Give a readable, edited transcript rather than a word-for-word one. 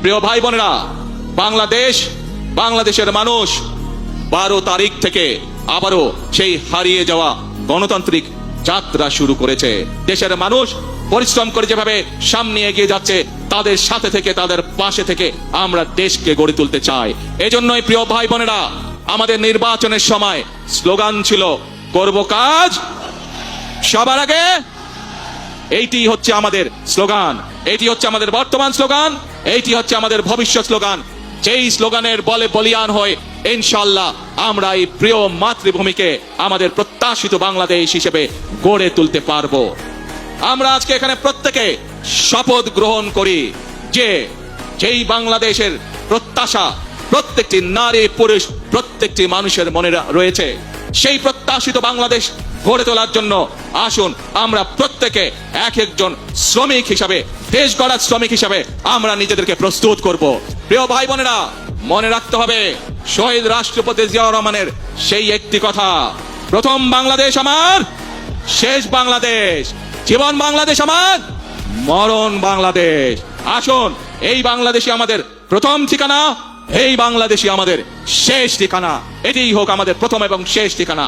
প্রিয় ভাই বোনেরা, বাংলাদেশের মানুষ 12 তারিখ থেকে আবারও সেই হারিয়ে যাওয়া গণতান্ত্রিক যাত্রা শুরু করেছে। দেশের মানুষ পরিশ্রম করে যেভাবে সামনে এগিয়ে যাচ্ছে, তাদের সাথে থেকে, তাদের পাশে থেকে আমরা দেশকে গড়ে তুলতে চাই। এজন্যই প্রিয় ভাই বোনেরা, আমাদের নির্বাচনের সময় স্লোগান ছিল করব কাজ সবার আগে। এইটি হচ্ছে আমাদের স্লোগান, এটি হচ্ছে আমাদের বর্তমান স্লোগান, এইটি হচ্ছে আমাদের ভবিষ্যৎ স্লোগান। যেই স্লোগানের বলে বলিয়ান হয়ে ইনশাআল্লাহ আমরা এই প্রিয় মাতৃভূমিকে আমাদের প্রত্যাশিত বাংলাদেশ হিসেবে গড়ে তুলতে পারবো। আমরা আজকে এখানে প্রত্যেকে শপথ গ্রহণ করি যে যেই বাংলাদেশের প্রত্যাশা প্রত্যেকটি নারী পুরুষ প্রত্যেকটি মানুষের মনে রয়েছে, সেই প্রত্যাশিত বাংলাদেশ গড়ে তোলার জন্য আসুন আমরা প্রত্যেকে এক একজন শ্রমিক হিসাবে, দেশ গড়ার শ্রমিক হিসাবে আমরা নিজেদেরকে প্রস্তুত করব। প্রিয় ভাই বোনেরা, মনে রাখতে হবে শহীদ রাষ্ট্রপতি জিয়াউর রহমানের সেই একটি কথা, প্রথম বাংলাদেশ আমার, শেষ বাংলাদেশ, জীবন বাংলাদেশ আমার, মরণ বাংলাদেশ। আসুন এই বাংলাদেশই আমাদের প্রথম ঠিকানা, এই বাংলাদেশই আমাদের শেষ ঠিকানা, এটিই হোক আমাদের প্রথম এবং শেষ ঠিকানা।